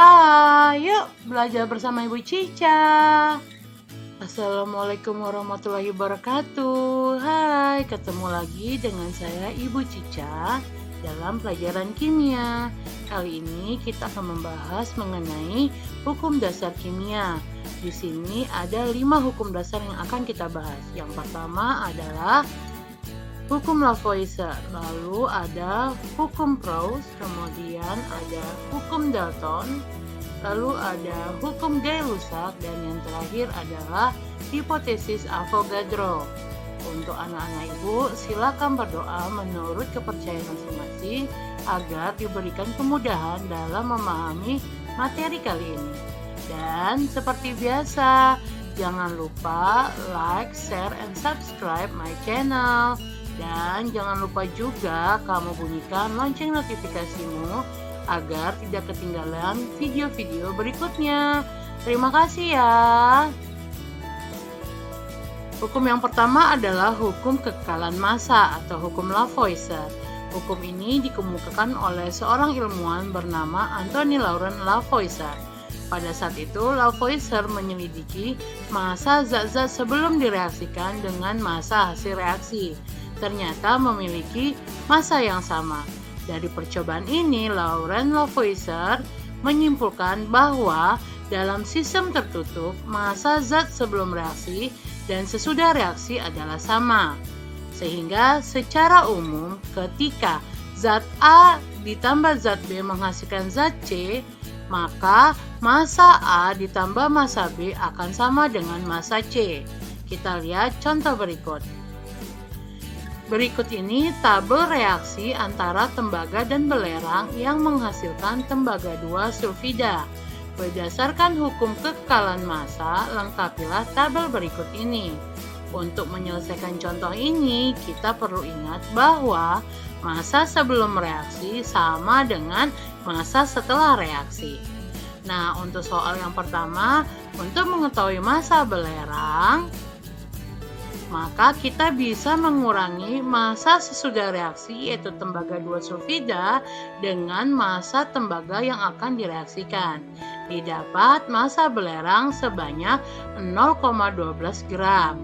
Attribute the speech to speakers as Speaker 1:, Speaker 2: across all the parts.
Speaker 1: Hai, yuk belajar bersama Ibu Cica. Assalamualaikum warahmatullahi wabarakatuh. Hai, ketemu lagi dengan saya Ibu Cica dalam pelajaran kimia. Kali ini kita akan membahas mengenai hukum dasar kimia. Di sini ada 5 hukum dasar yang akan kita bahas. Yang pertama adalah hukum Lavoisier, lalu ada hukum Proust, kemudian ada hukum Dalton, lalu ada hukum Gay-Lussac, dan yang terakhir adalah hipotesis Avogadro. Untuk anak-anak ibu, silakan berdoa menurut kepercayaan masing-masing agar diberikan kemudahan dalam memahami materi kali ini. Dan seperti biasa, jangan lupa like, share, and subscribe my channel. Dan jangan lupa juga kamu bunyikan lonceng notifikasimu agar tidak ketinggalan video-video berikutnya. Terima kasih ya. Hukum yang pertama adalah hukum kekekalan massa atau hukum Lavoisier. Hukum ini dikemukakan oleh seorang ilmuwan bernama Antoine Laurent Lavoisier. Pada saat itu, Lavoisier menyelidiki massa zat-zat sebelum direaksikan dengan massa hasil reaksi. Ternyata memiliki massa yang sama. Dari percobaan ini, Laurent Lavoisier menyimpulkan bahwa dalam sistem tertutup, massa zat sebelum reaksi dan sesudah reaksi adalah sama. Sehingga secara umum, ketika zat A ditambah zat B menghasilkan zat C, maka massa A ditambah massa B akan sama dengan massa C. Kita lihat contoh berikut. Berikut ini tabel reaksi antara tembaga dan belerang yang menghasilkan tembaga 2 sulfida. Berdasarkan hukum kekekalan massa, lengkapilah tabel berikut ini. Untuk menyelesaikan contoh ini, kita perlu ingat bahwa massa sebelum reaksi sama dengan massa setelah reaksi. Nah, untuk soal yang pertama, untuk mengetahui massa belerang, maka kita bisa mengurangi massa sesudah reaksi yaitu tembaga 2 sulfida dengan massa tembaga yang akan direaksikan. Didapat massa belerang sebanyak 0,12 gram.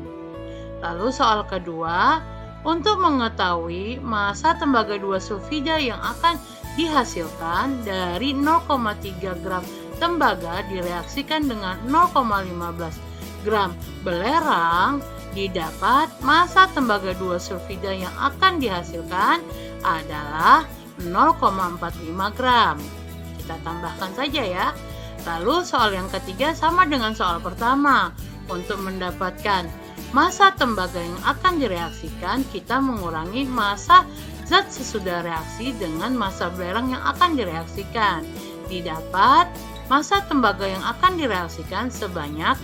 Speaker 1: Lalu soal kedua, untuk mengetahui massa tembaga 2 sulfida yang akan dihasilkan dari 0,3 gram tembaga direaksikan dengan 0,15 gram belerang, didapat massa tembaga 2 sulfida yang akan dihasilkan adalah 0,45 gram. Kita tambahkan saja ya. Lalu soal yang ketiga sama dengan soal pertama. Untuk mendapatkan massa tembaga yang akan direaksikan, kita mengurangi massa zat sesudah reaksi dengan massa belerang yang akan direaksikan. Didapat massa tembaga yang akan direaksikan sebanyak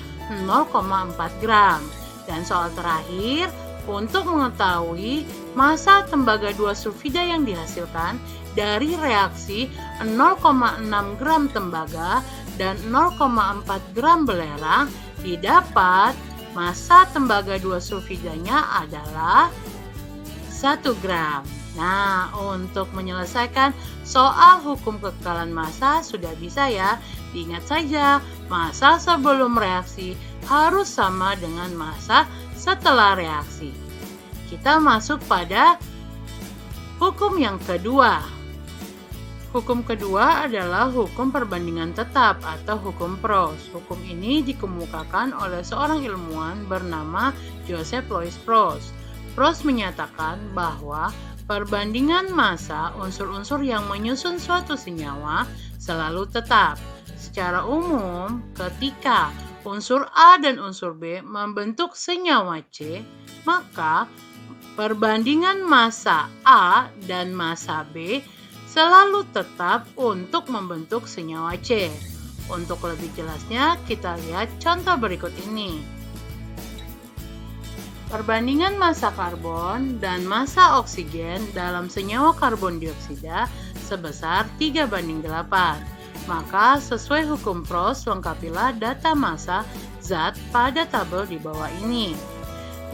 Speaker 1: 0,4 gram. Dan soal terakhir, untuk mengetahui massa tembaga 2 sulfida yang dihasilkan dari reaksi 0,6 gram tembaga dan 0,4 gram belerang, didapat massa tembaga 2 sulfidanya adalah 1 gram. Nah, untuk menyelesaikan soal hukum kekekalan massa sudah bisa ya. Diingat saja, massa sebelum reaksi harus sama dengan massa setelah reaksi. Kita masuk pada hukum yang kedua. Hukum kedua adalah hukum perbandingan tetap atau hukum Proust. Hukum ini dikemukakan oleh seorang ilmuwan bernama Joseph Louis Proust. Proust menyatakan bahwa perbandingan massa unsur-unsur yang menyusun suatu senyawa selalu tetap. Secara umum, ketika unsur A dan unsur B membentuk senyawa C, maka perbandingan massa A dan massa B selalu tetap untuk membentuk senyawa C. Untuk lebih jelasnya, kita lihat contoh berikut ini. Perbandingan massa karbon dan massa oksigen dalam senyawa karbon dioksida sebesar 3:8. Maka sesuai hukum Proust, lengkapilah data massa zat pada tabel di bawah ini.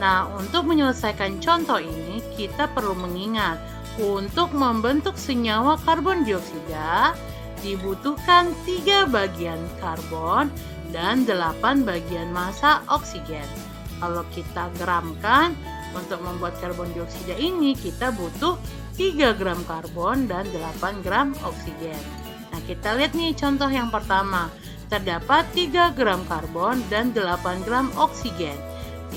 Speaker 1: Nah, untuk menyelesaikan contoh ini, kita perlu mengingat untuk membentuk senyawa karbon dioksida dibutuhkan 3 bagian karbon dan 8 bagian massa oksigen. Kalau kita gramkan, untuk membuat karbon dioksida ini kita butuh 3 gram karbon dan 8 gram oksigen. Nah, kita lihat nih contoh yang pertama. Terdapat 3 gram karbon dan 8 gram oksigen.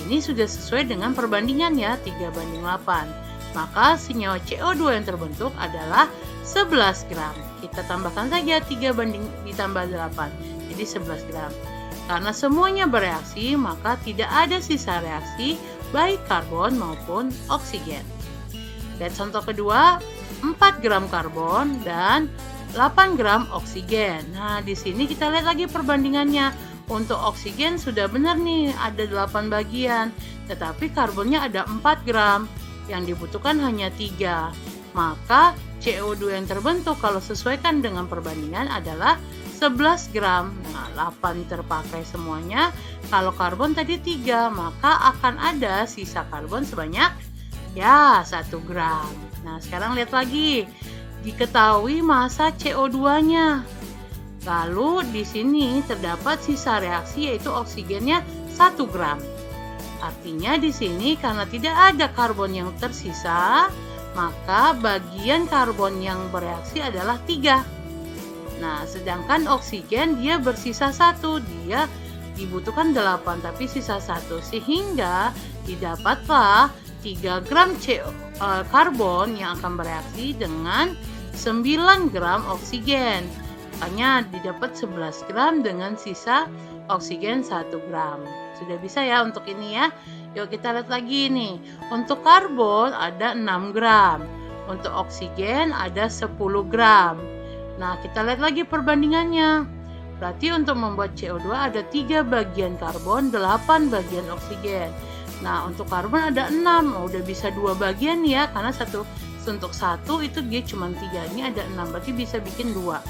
Speaker 1: Ini sudah sesuai dengan perbandingan ya, 3:8. Maka senyawa CO2 yang terbentuk adalah 11 gram. Kita tambahkan saja 3 ditambah 8, jadi 11 gram. Karena semuanya bereaksi, maka tidak ada sisa reaksi baik karbon maupun oksigen. Lihat contoh kedua, 4 gram karbon dan 8 gram oksigen. Nah, di sini kita lihat lagi perbandingannya. Untuk oksigen sudah benar nih, ada 8 bagian, tetapi karbonnya ada 4 gram, yang dibutuhkan hanya 3. Maka CO2 yang terbentuk kalau sesuaikan dengan perbandingan adalah 11 gram. Nah, 8 terpakai semuanya. Kalau karbon tadi 3, maka akan ada sisa karbon sebanyak 1 gram. Nah, sekarang lihat lagi. Diketahui massa CO2-nya. Lalu di sini terdapat sisa reaksi yaitu oksigennya 1 gram. Artinya di sini karena tidak ada karbon yang tersisa, maka bagian karbon yang bereaksi adalah 3. Nah, sedangkan oksigen dia bersisa 1, dia dibutuhkan 8 tapi sisa 1, sehingga didapatlah 3 gram karbon yang akan bereaksi dengan 9 gram oksigen. Makanya didapat 11 gram dengan sisa oksigen 1 gram. Sudah bisa ya untuk ini ya. Yuk kita lihat lagi nih. Untuk karbon ada 6 gram. Untuk oksigen ada 10 gram. Nah, kita lihat lagi perbandingannya. Berarti untuk membuat CO2 ada 3 bagian karbon, 8 bagian oksigen. Nah, untuk karbon ada 6. Udah bisa 2 bagian ya, karena untuk 1 itu dia cuma 3. Ini ada 6, berarti bisa bikin 2.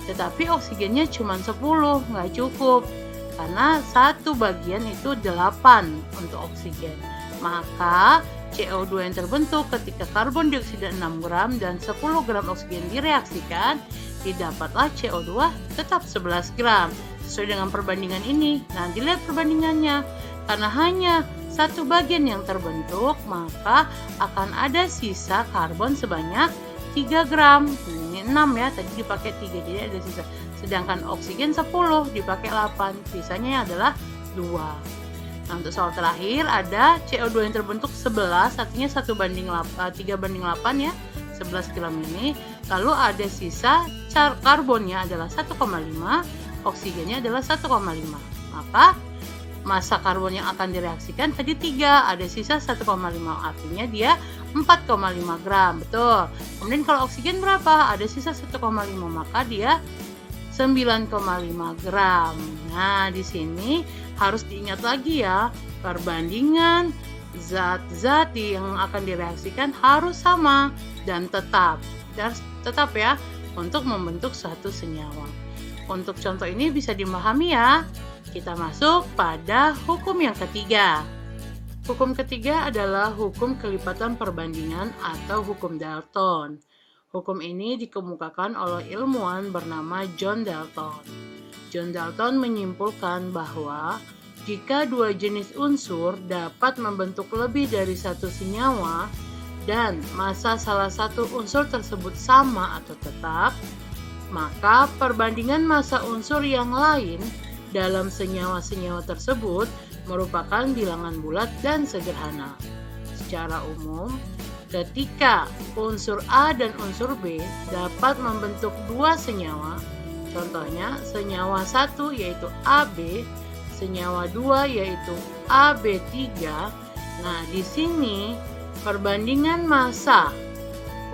Speaker 1: Tetapi oksigennya cuma 10, nggak cukup. Karena 1 bagian itu 8 untuk oksigen. Maka CO2 yang terbentuk ketika karbon dioksida 6 gram dan 10 gram oksigen direaksikan, didapatlah CO2 tetap 11 gram. Sesuai dengan perbandingan ini. Nah, dilihat perbandingannya. Karena hanya 1 bagian yang terbentuk, maka akan ada sisa karbon sebanyak 3 gram. Ini 6 ya, tadi dipakai 3, jadi ada sisa. Sedangkan oksigen 10, dipakai 8, sisanya adalah 2. Nah, untuk soal terakhir ada CO2 yang terbentuk 11, artinya 3:8 ya, 11 gram ini. Lalu ada sisa karbonnya adalah 1,5, oksigennya adalah 1,5. Maka massa karbon yang akan direaksikan tadi 3, ada sisa 1,5, artinya dia 4,5 gram, betul. Kemudian kalau oksigen berapa? Ada sisa 1,5, maka dia 9,5 gram. Nah, di sini harus diingat lagi ya, perbandingan zat-zat yang akan direaksikan harus sama dan tetap ya, untuk membentuk suatu senyawa. Untuk contoh ini bisa dimahami ya. Kita masuk pada hukum yang ketiga. Hukum ketiga adalah hukum kelipatan perbandingan atau hukum Dalton. Hukum ini dikemukakan oleh ilmuwan bernama John Dalton. John Dalton menyimpulkan bahwa jika 2 jenis unsur dapat membentuk lebih dari 1 senyawa dan massa salah satu unsur tersebut sama atau tetap, maka perbandingan massa unsur yang lain dalam senyawa-senyawa tersebut merupakan bilangan bulat dan sederhana. Secara umum, ketika unsur A dan unsur B dapat membentuk 2 senyawa, contohnya senyawa 1 yaitu AB, senyawa 2 yaitu AB3. Nah, di sini perbandingan massa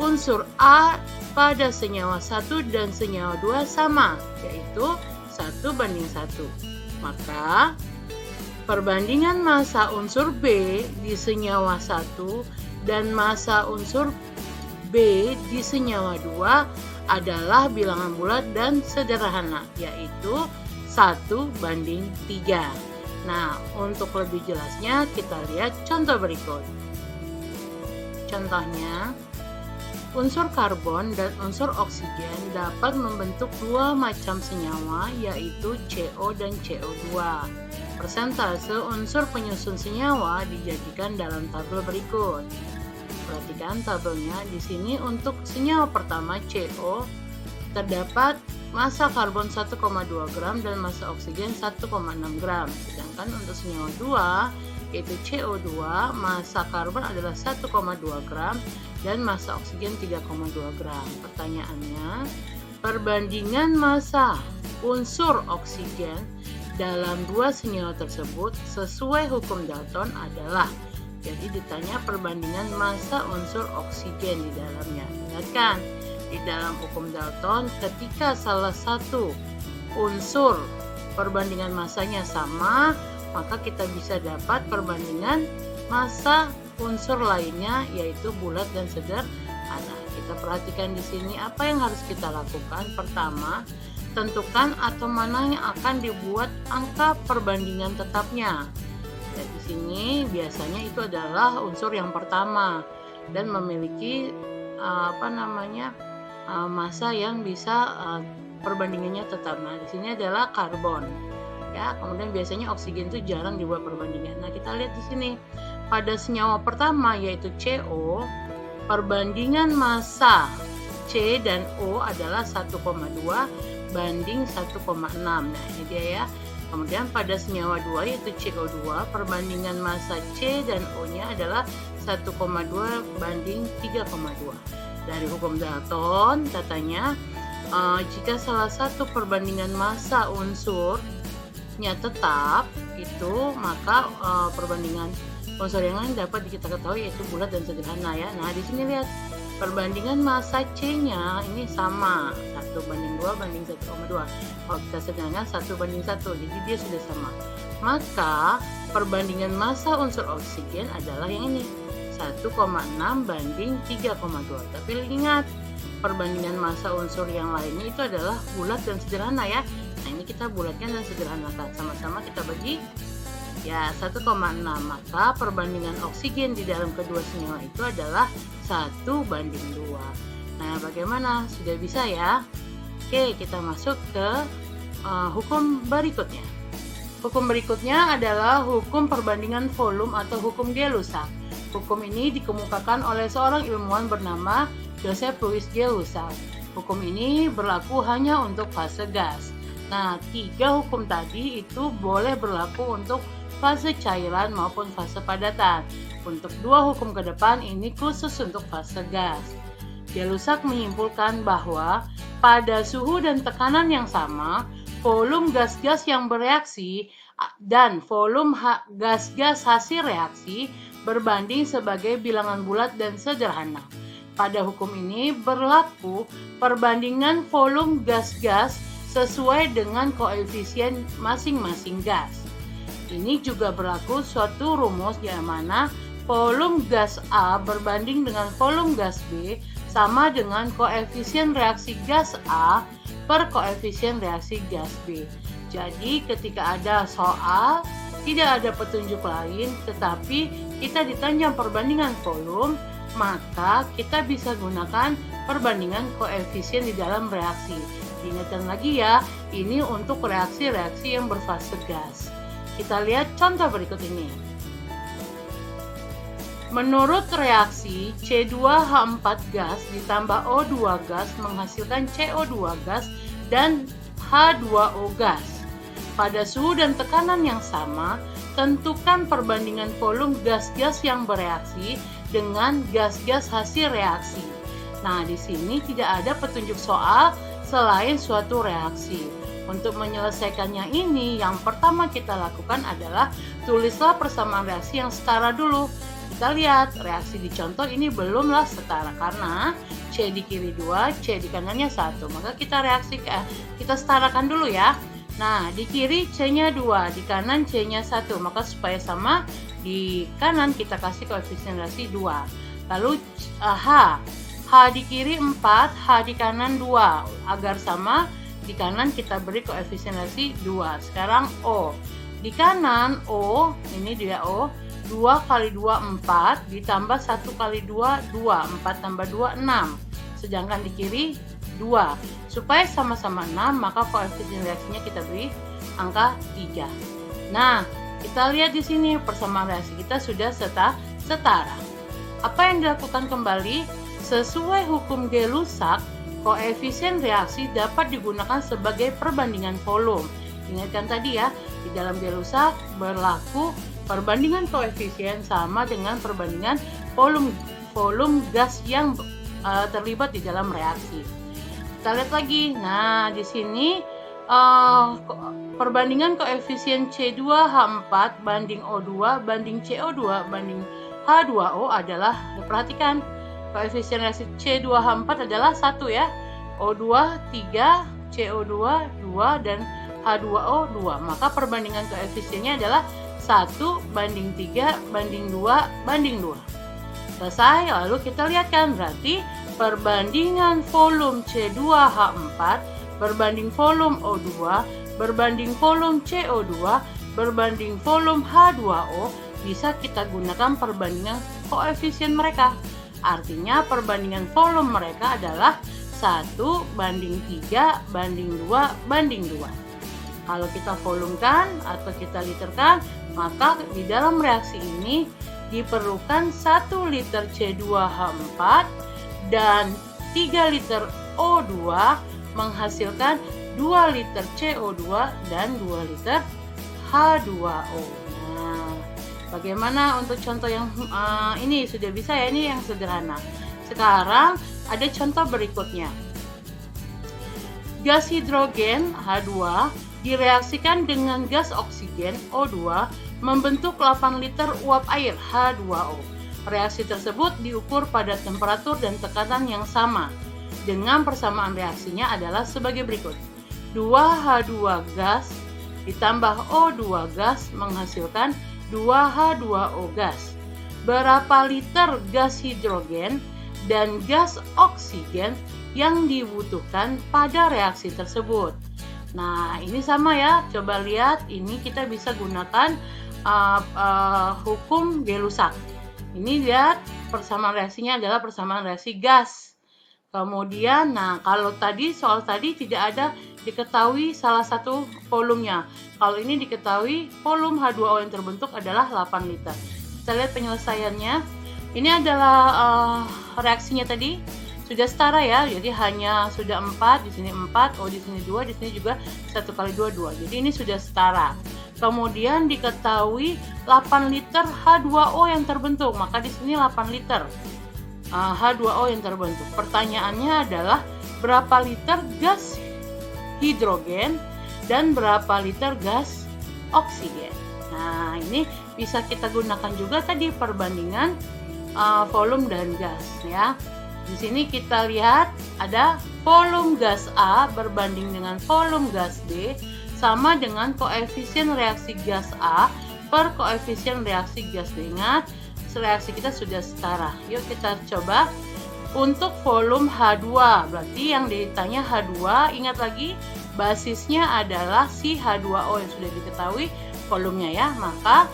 Speaker 1: unsur A pada senyawa 1 dan senyawa 2 sama, yaitu 1:1. Maka perbandingan massa unsur B di senyawa 1 dan massa unsur B di senyawa 2 adalah bilangan bulat dan sederhana, yaitu 1:3. Nah, untuk lebih jelasnya kita lihat contoh berikut. Contohnya, Unsur karbon dan unsur oksigen dapat membentuk dua macam senyawa, yaitu CO dan CO2. Persentase unsur penyusun senyawa dijadikan dalam tabel berikut. Perhatikan tabelnya. Di sini untuk senyawa pertama CO terdapat massa karbon 1,2 gram dan massa oksigen 1,6 gram. Sedangkan untuk senyawa 2 yaitu CO2, massa karbon adalah 1,2 gram dan massa oksigen 3,2 gram. Pertanyaannya, perbandingan massa unsur oksigen dalam dua senyawa tersebut sesuai hukum Dalton adalah. Jadi ditanya perbandingan massa unsur oksigen di dalamnya. Ingatkan, di dalam hukum Dalton ketika salah satu unsur perbandingan massanya sama, maka kita bisa dapat perbandingan massa unsur lainnya, yaitu bulat dan sederhana. Kita perhatikan di sini apa yang harus kita lakukan. Pertama, tentukan atom mana yang akan dibuat angka perbandingan tetapnya. Dan di sini biasanya itu adalah unsur yang pertama dan memiliki massa yang bisa perbandingannya tetap. Nah, di sini adalah karbon. Ya, kemudian biasanya oksigen itu jarang dibuat perbandingan. Nah, kita lihat di sini. Pada senyawa pertama yaitu CO, perbandingan massa C dan O adalah 1,2 banding 1,6. Nah, ini dia ya. Kemudian pada senyawa 2 yaitu CO2, perbandingan massa C dan O-nya adalah 1,2 banding 3,2. Dari hukum Dalton katanya, jika salah satu perbandingan massa unsurnya tetap itu, maka perbandingan unsur yang lain dapat kita ketahui yaitu bulat dan sederhana ya. Nah, di sini lihat perbandingan massa C-nya ini sama, 1 banding 2 banding 1,2. Kalau kita sederhana 1 banding 1, jadi dia sudah sama. Maka perbandingan massa unsur oksigen adalah yang ini, 1,6 banding 3,2. Tapi ingat, perbandingan massa unsur yang lainnya itu adalah bulat dan sederhana ya. Nah, ini kita bulatkan dan sederhanakan. Sama-sama kita bagi ya 1,6. Maka perbandingan oksigen di dalam kedua senyawa itu adalah 1 banding 2. Nah, bagaimana? Sudah bisa ya? Oke, kita masuk ke hukum berikutnya. Hukum berikutnya adalah hukum perbandingan volume atau hukum Gay-Lussac. Hukum ini dikemukakan oleh seorang ilmuwan bernama Joseph Louis Gay-Lussac. Hukum ini berlaku hanya untuk fase gas. Nah, 3 hukum tadi itu boleh berlaku untuk fase cairan maupun fase padatan. Untuk 2 hukum ke depan ini khusus untuk fase gas. Gay-Lussac menyimpulkan bahwa pada suhu dan tekanan yang sama, volume gas-gas yang bereaksi dan volume gas-gas hasil reaksi berbanding sebagai bilangan bulat dan sederhana. Pada hukum ini berlaku perbandingan volume gas-gas sesuai dengan koefisien masing-masing gas. Ini juga berlaku suatu rumus di mana volume gas A berbanding dengan volume gas B sama dengan koefisien reaksi gas A per koefisien reaksi gas B. Jadi ketika ada soal, tidak ada petunjuk lain, tetapi kita ditanya perbandingan volume, maka kita bisa gunakan perbandingan koefisien di dalam reaksi. Diingatkan lagi ya, ini untuk reaksi-reaksi yang berfase gas. Kita lihat contoh berikut ini. Menurut reaksi C2H4 gas ditambah O2 gas menghasilkan CO2 gas dan H2O gas. Pada suhu dan tekanan yang sama, tentukan perbandingan volume gas-gas yang bereaksi dengan gas-gas hasil reaksi. Nah, di sini tidak ada petunjuk soal selain suatu reaksi. Untuk menyelesaikannya ini, yang pertama kita lakukan adalah tulislah persamaan reaksi yang setara dulu. Kita lihat reaksi di contoh ini belumlah setara karena C di kiri 2, C di kanannya 1. Maka kita kita setarakan dulu ya. Nah, di kiri C-nya 2, di kanan C-nya 1. Maka supaya sama, di kanan kita kasih koefisien reaksi 2. Lalu H di kiri 4, H di kanan 2. Agar sama, di kanan kita beri koefisien reaksi 2. Sekarang O. Di kanan O, ini dia O, 2 kali 2 4 ditambah 1 kali 2 2, 4 tambah 2 6. sedangkan di kiri 2. Supaya sama-sama 6, maka koefisien reaksinya kita beri angka 3. Nah, kita lihat di sini persamaan reaksi kita sudah setara. Apa yang dilakukan kembali? Sesuai hukum Gay-Lussac, koefisien reaksi dapat digunakan sebagai perbandingan volume. Ingatkan tadi ya, di dalam Gay-Lussac berlaku perbandingan koefisien sama dengan perbandingan volume gas yang terlibat di dalam reaksi. Kita lihat lagi. Nah, di sini perbandingan koefisien C2H4 banding O2 banding CO2 banding H2O adalah, perhatikan, koefisien reaksi C2H4 adalah 1 ya, O2 3, CO2 2, dan H2O 2. Maka perbandingan koefisiennya adalah 1 banding 3 banding 2 banding 2. Selesai, lalu kita lihat kan, berarti perbandingan volume C2H4 berbanding volume O2 berbanding volume CO2 berbanding volume H2O bisa kita gunakan perbandingan koefisien mereka. Artinya perbandingan volume mereka adalah 1 banding 3 banding 2 banding 2. Kalau kita volumekan atau kita literkan, maka di dalam reaksi ini diperlukan 1 liter C2H4 dan 3 liter O2 menghasilkan 2 liter CO2 dan 2 liter H2O. Nah, bagaimana untuk contoh yang ini sudah bisa ya, ini yang sederhana. Sekarang ada contoh berikutnya. Gas hidrogen H2 direaksikan dengan gas oksigen O2 membentuk 8 liter uap air H2O. Reaksi tersebut diukur pada temperatur dan tekanan yang sama. Dengan persamaan reaksinya adalah sebagai berikut. 2H2 gas ditambah O2 gas menghasilkan 2H2O gas. Berapa liter gas hidrogen dan gas oksigen yang dibutuhkan pada reaksi tersebut? Nah, ini sama ya. Coba lihat, ini kita bisa gunakan hukum Gay-Lussac. Ini lihat, persamaan reaksinya adalah persamaan reaksi gas. Kemudian, nah kalau tadi soal tadi tidak ada diketahui salah satu volumenya. Kalau ini diketahui volume H2O yang terbentuk adalah 8 liter. Kita lihat penyelesaiannya. Ini adalah reaksinya tadi sudah setara ya. Jadi hanya sudah 4, di sini 4, di sini 2, di sini juga 1 kali 2 2. Jadi ini sudah setara. Kemudian diketahui 8 liter H2O yang terbentuk, maka di sini 8 liter H2O yang terbentuk. Pertanyaannya adalah berapa liter gas hidrogen dan berapa liter gas oksigen. Nah, ini bisa kita gunakan juga tadi perbandingan volume dan gas ya. Di sini kita lihat ada volume gas A berbanding dengan volume gas B sama dengan koefisien reaksi gas A per koefisien reaksi gas B. Ingat, reaksi kita sudah setara. Yuk kita coba untuk volume H2. Berarti yang ditanya H2, ingat lagi basisnya adalah si H2O yang sudah diketahui volumenya ya. Maka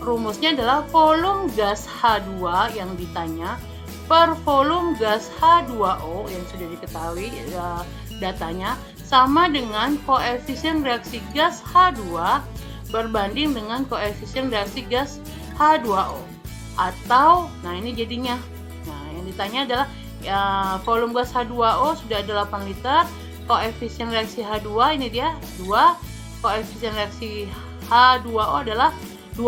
Speaker 1: rumusnya adalah volume gas H2 yang ditanya per volume gas H2O yang sudah diketahui datanya sama dengan koefisien reaksi gas H2 berbanding dengan koefisien reaksi gas H2O. Atau, nah ini jadinya, nah yang ditanya adalah ya, volume gas H2O sudah ada 8 liter, koefisien reaksi H2 ini dia 2, koefisien reaksi H2O adalah 2.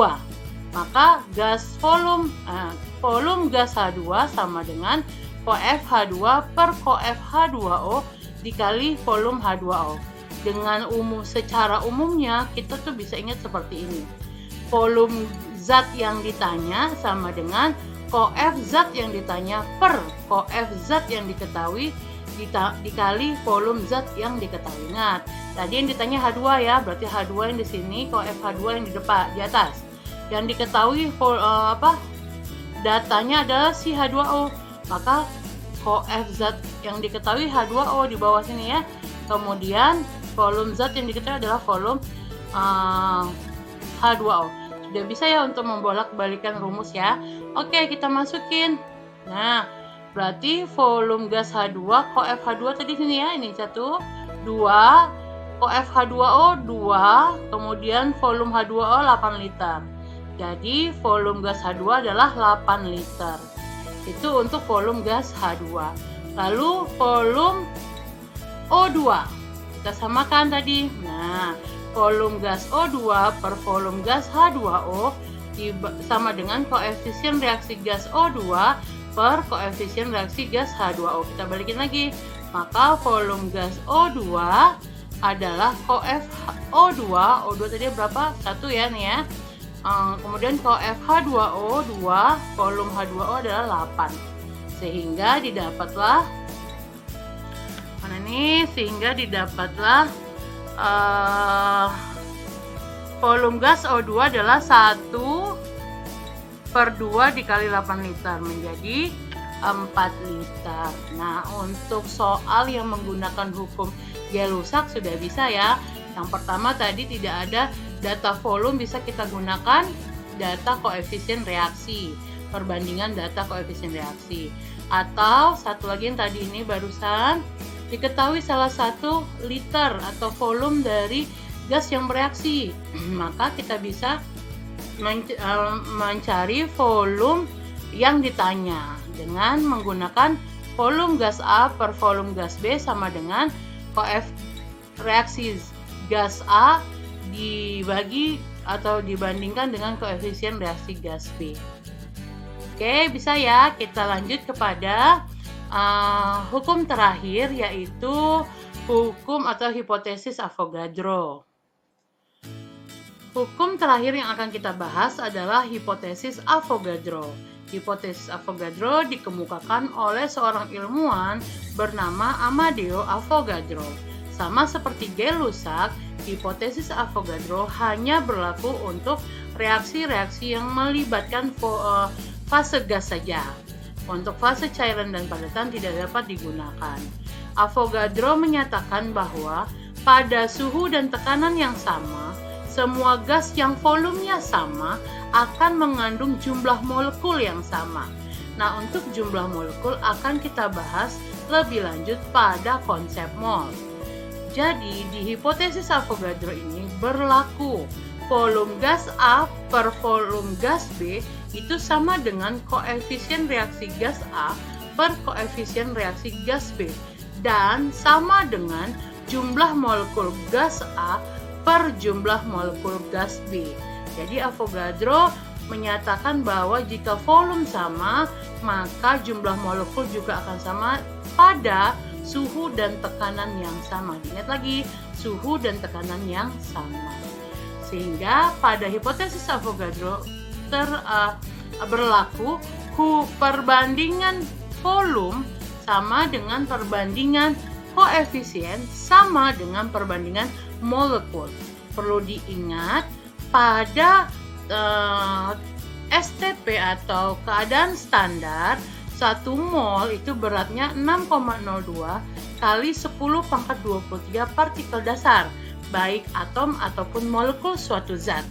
Speaker 1: Maka gas volume gas H2 sama dengan koef H2 per koef H2O dikali volume H2O. Dengan secara umumnya kita tuh bisa ingat seperti ini. Volume zat yang ditanya sama dengan koef zat yang ditanya per koef zat yang diketahui dikali volume zat yang diketahui. Ingat, tadi yang ditanya H2 ya, berarti H2 yang di sini, koef H2 yang di depan, di atas. Yang diketahui datanya adalah si H2O. Maka koef zat yang diketahui H2O di bawah sini ya. Kemudian volume zat yang diketahui adalah volume H2O. Sudah bisa ya untuk membolak-balikan rumus ya. Oke, kita masukin. Nah, Berarti volume gas H2, COFH2 tadi sini ya, ini 1, 2, COFH2O 2, kemudian volume H2O 8 liter. Jadi volume gas H2 adalah 8 liter. Itu untuk volume gas H2. Lalu volume O2 kita samakan tadi. Nah, volume gas O2 per volume gas H2O sama dengan koefisien reaksi gas O2 per koefisien reaksi gas H2O. Kita balikin lagi. Maka volume gas O2 adalah COFH2. O2 tadi berapa? 1 ya nih ya. Kemudian COFH2O 2, volume H2O adalah 8. Sehingga didapatlah volume gas O2 adalah 1/2 dikali 8 liter menjadi 4 liter. Nah, untuk soal yang menggunakan hukum Gay-Lussac sudah bisa ya. Yang pertama tadi tidak ada data volume, bisa kita gunakan data koefisien reaksi, perbandingan data koefisien reaksi. Atau satu lagi yang tadi ini barusan, diketahui salah satu liter atau volume dari gas yang bereaksi. Maka kita bisa mencari volume yang ditanya dengan menggunakan volume gas A per volume gas B sama dengan reaksi gas A dibagi atau dibandingkan dengan koefisien reaksi gas B. Oke, bisa ya. Kita lanjut kepada hukum terakhir, yaitu hukum atau hipotesis Avogadro. Hukum terakhir yang akan kita bahas adalah hipotesis Avogadro. Hipotesis Avogadro dikemukakan oleh seorang ilmuwan bernama Amadeo Avogadro. Sama seperti Gay-Lussac, hipotesis Avogadro hanya berlaku untuk reaksi-reaksi yang melibatkan fase gas saja. Untuk fase cairan dan padatan tidak dapat digunakan. Avogadro menyatakan bahwa pada suhu dan tekanan yang sama, semua gas yang volumenya sama akan mengandung jumlah molekul yang sama. Nah, untuk jumlah molekul akan kita bahas lebih lanjut pada konsep mol. Jadi, di hipotesis Avogadro ini berlaku volume gas A per volume gas B itu sama dengan koefisien reaksi gas A per koefisien reaksi gas B dan sama dengan jumlah molekul gas A per jumlah molekul gas B. Jadi Avogadro menyatakan bahwa jika volume sama, maka jumlah molekul juga akan sama pada suhu dan tekanan yang sama. Ingat lagi, suhu dan tekanan yang sama. Sehingga pada hipotesis Avogadro berlaku perbandingan volume sama dengan perbandingan koefisien sama dengan perbandingan molekul. Perlu diingat pada STP atau keadaan standar, 1 mol itu beratnya 6,02 kali 10⁻23 partikel dasar, baik atom ataupun molekul suatu zat.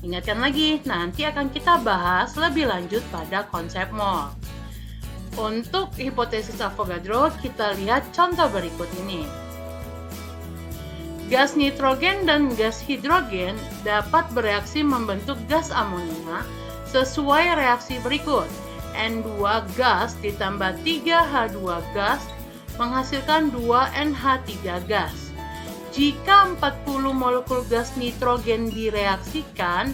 Speaker 1: Ingatkan lagi, nanti akan kita bahas lebih lanjut pada konsep mol. Untuk hipotesis Avogadro, kita lihat contoh berikut ini. Gas nitrogen dan gas hidrogen dapat bereaksi membentuk gas amonia sesuai reaksi berikut. N2 gas ditambah 3H2 gas menghasilkan 2NH3 gas. Jika 40 molekul gas nitrogen direaksikan,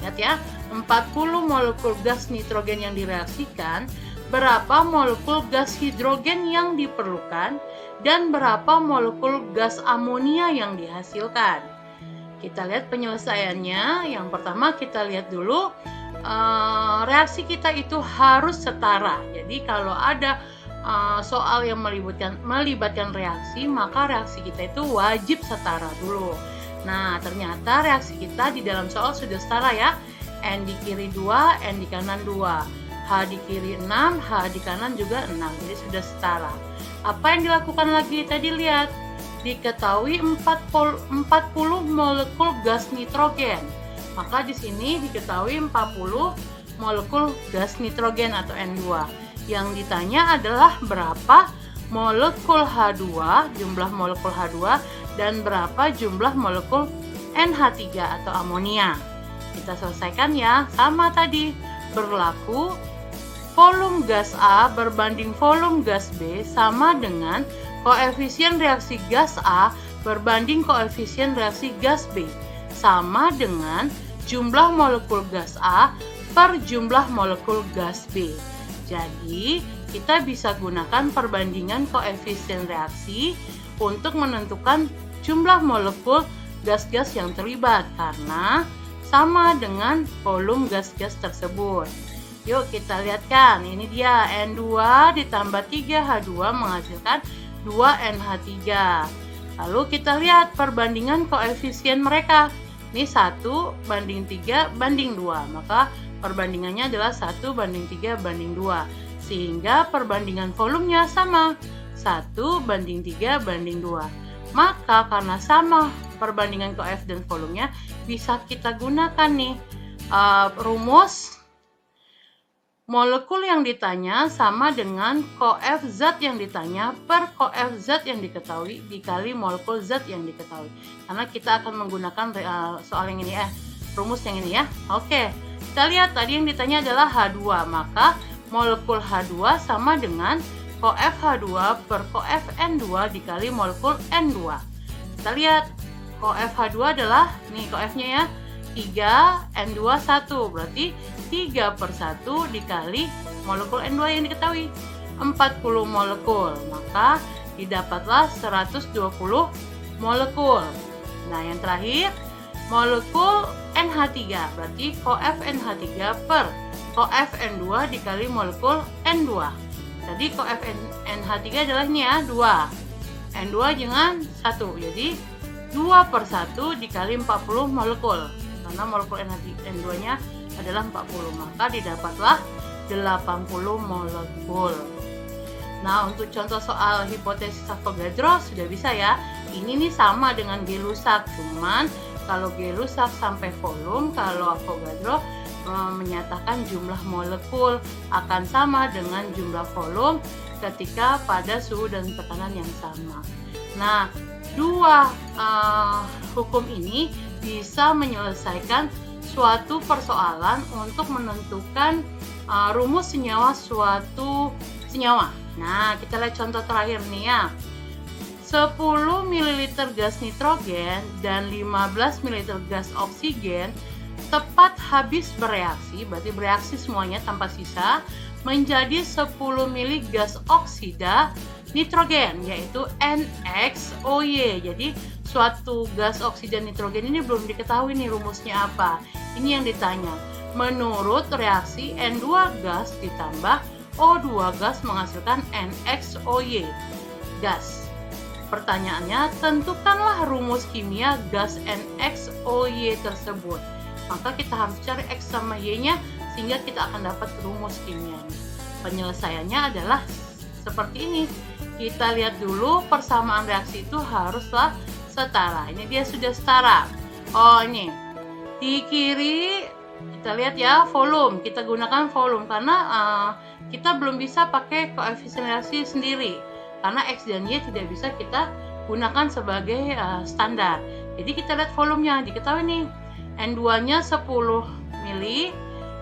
Speaker 1: lihat ya, 40 molekul gas nitrogen yang direaksikan, berapa molekul gas hidrogen yang diperlukan dan berapa molekul gas amonia yang dihasilkan. Kita lihat penyelesaiannya. Yang pertama kita lihat dulu reaksi kita itu harus setara. Jadi kalau ada soal yang melibatkan reaksi, maka reaksi kita itu wajib setara dulu. Nah, ternyata reaksi kita di dalam soal sudah setara ya. N di kiri 2, N di kanan 2. H di kiri 6, H di kanan juga 6. Jadi sudah setara. Apa yang dilakukan lagi? Tadi lihat, diketahui 40 molekul gas nitrogen. Maka di sini diketahui 40 molekul gas nitrogen atau N2. Yang ditanya adalah berapa molekul H2, jumlah molekul H2, dan berapa jumlah molekul NH3 atau amonia. Kita selesaikan ya, sama tadi. Berlaku volume gas A berbanding volume gas B sama dengan koefisien reaksi gas A berbanding koefisien reaksi gas B sama dengan jumlah molekul gas A per jumlah molekul gas B. Jadi, kita bisa gunakan perbandingan koefisien reaksi untuk menentukan jumlah molekul gas-gas yang terlibat karena sama dengan volume gas-gas tersebut. Yuk kita lihat kan, ini dia N2 ditambah 3H2 menghasilkan 2NH3. Lalu kita lihat perbandingan koefisien mereka. Ini 1 banding 3 banding 2, maka perbandingannya adalah 1 banding 3 banding 2. Sehingga perbandingan volumenya sama, 1 banding 3 banding 2. Maka karena sama perbandingan koef dan volumenya, bisa kita gunakan nih rumus molekul yang ditanya sama dengan koef zat yang ditanya per koef zat yang diketahui dikali molekul zat yang diketahui. Karena kita akan menggunakan soal yang ini rumus yang ini ya. Oke, kita lihat tadi yang ditanya adalah H2, maka molekul H2 sama dengan koef H2 per koef N2 dikali molekul N2. Kita lihat koef H2 adalah, nih koefnya ya, 3, N2 1, berarti 3/1 dikali molekul N2 yang diketahui 40 molekul, maka didapatlah 120 molekul. Nah yang terakhir molekul NH3, berarti koef NH3 per koef N2 dikali molekul N2. Tadi koef NH3 adalah ini ya, 2, N2 dengan 1, jadi 2/1 dikali 40 molekul, karena molekul N2 nya adalah 40, maka didapatlah 80 molekul. Nah, untuk contoh soal hipotesis Avogadro sudah bisa ya. Ini nih sama dengan Gay-Lussac, cuman kalau Gay-Lussac sampai volume, kalau Avogadro menyatakan jumlah molekul akan sama dengan jumlah volume ketika pada suhu dan tekanan yang sama. Nah, dua hukum ini bisa menyelesaikan suatu persoalan untuk menentukan rumus senyawa suatu senyawa. Nah, kita lihat contoh terakhir nih ya. 10 ml gas nitrogen dan 15 ml gas oksigen tepat habis bereaksi, berarti bereaksi semuanya tanpa sisa, menjadi 10 ml gas oksida nitrogen, yaitu NXOY. Jadi suatu gas oksida nitrogen ini belum diketahui nih rumusnya apa. Ini yang ditanya. Menurut reaksi N2 gas ditambah O2 gas menghasilkan NXOY gas. Pertanyaannya, tentukanlah rumus kimia gas NXOY tersebut. Maka kita harus cari X sama Y-nya sehingga kita akan dapat rumus kimianya. Penyelesaiannya adalah seperti ini. Kita lihat dulu persamaan reaksi itu haruslah setara. Ini dia sudah setara. Oh ini di kiri kita lihat ya volume. Kita gunakan volume karena kita belum bisa pakai koefisien reaksi sendiri. Karena X dan Y tidak bisa kita gunakan sebagai standar. Jadi kita lihat volumenya, diketahui nih N2-nya 10 mili,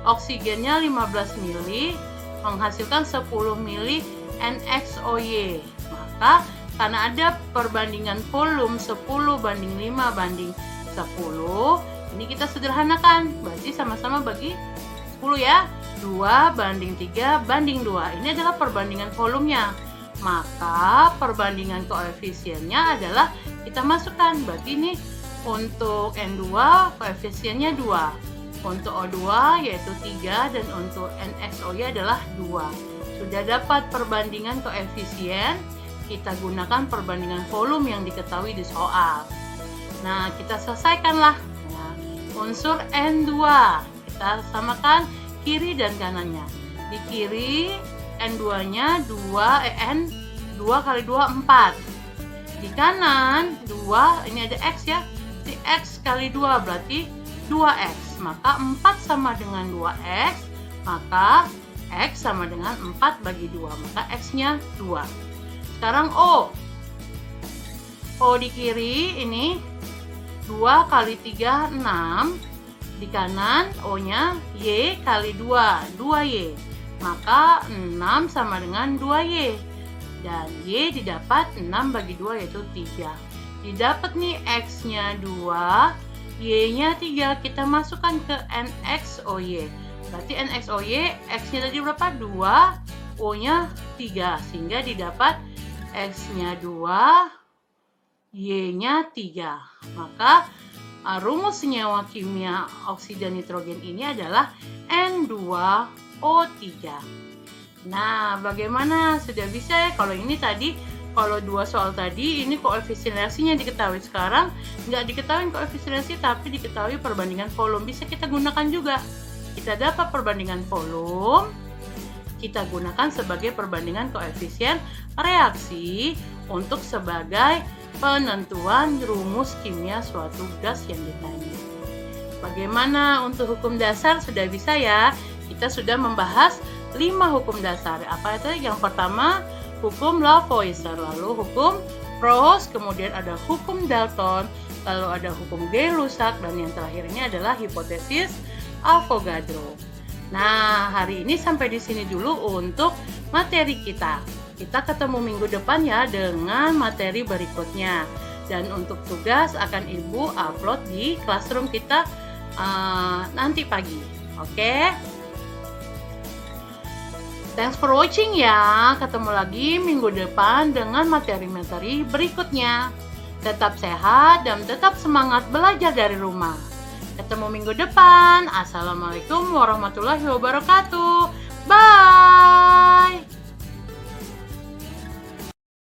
Speaker 1: oksigennya 15 mili, menghasilkan 10 mili NXOY. Maka karena ada perbandingan volume 10 banding 5 banding 10, ini kita sederhanakan, berarti sama-sama bagi 10 ya, 2 banding 3 banding 2. Ini adalah perbandingan volumenya. Maka perbandingan koefisiennya adalah kita masukkan, berarti ini untuk N2 koefisiennya 2, untuk O2 yaitu 3, dan untuk NXOY adalah 2. Sudah dapat perbandingan koefisien, kita gunakan perbandingan volume yang diketahui di soal. Nah, kita selesaikanlah. Nah, unsur N2 kita samakan kiri dan kanannya. Di kiri N2-nya 2 kali 2 4. Di kanan 2, ini ada X ya. Di X kali 2 berarti 2X. Maka 4 sama dengan 2X, maka X sama dengan 4 bagi 2, maka X-nya 2. Sekarang O. O di kiri ini 2 kali 3, 6. Di kanan O-nya Y kali 2, 2Y. Maka 6 sama dengan 2Y. Dan Y didapat 6 bagi 2 yaitu 3. Didapat nih X-nya 2, Y-nya 3. Kita masukkan ke NXOY. Berarti NXOY, X-nya tadi berapa? 2, O-nya 3. Sehingga didapat X-nya 2, Y-nya 3. Maka rumus senyawa kimia oksida nitrogen ini adalah N2O3. Nah, bagaimana? Sudah bisa ya? Kalau ini tadi, kalau 2 soal tadi, ini koefisien reaksinya diketahui. Sekarang nggak diketahui koefisien reaksi, tapi diketahui perbandingan volume. Bisa kita gunakan juga. Kita dapat perbandingan volume, kita gunakan sebagai perbandingan koefisien reaksi untuk sebagai penentuan rumus kimia suatu gas yang ditanya. Bagaimana untuk hukum dasar? Sudah bisa ya? Kita sudah membahas 5 hukum dasar. Apa itu? Yang pertama, hukum Lavoisier, lalu hukum Proust, kemudian ada hukum Dalton, lalu ada hukum Gay-Lussac, dan yang terakhir ini adalah hipotesis Avogadro. Nah, hari ini sampai di sini dulu untuk materi kita. Kita ketemu minggu depan ya dengan materi berikutnya. Dan untuk tugas akan Ibu upload di classroom kita nanti pagi. Oke? Thanks for watching ya. Ketemu lagi minggu depan dengan materi-materi berikutnya. Tetap sehat dan tetap semangat belajar dari rumah. Ketemu minggu depan. Assalamualaikum warahmatullahi wabarakatuh. Bye.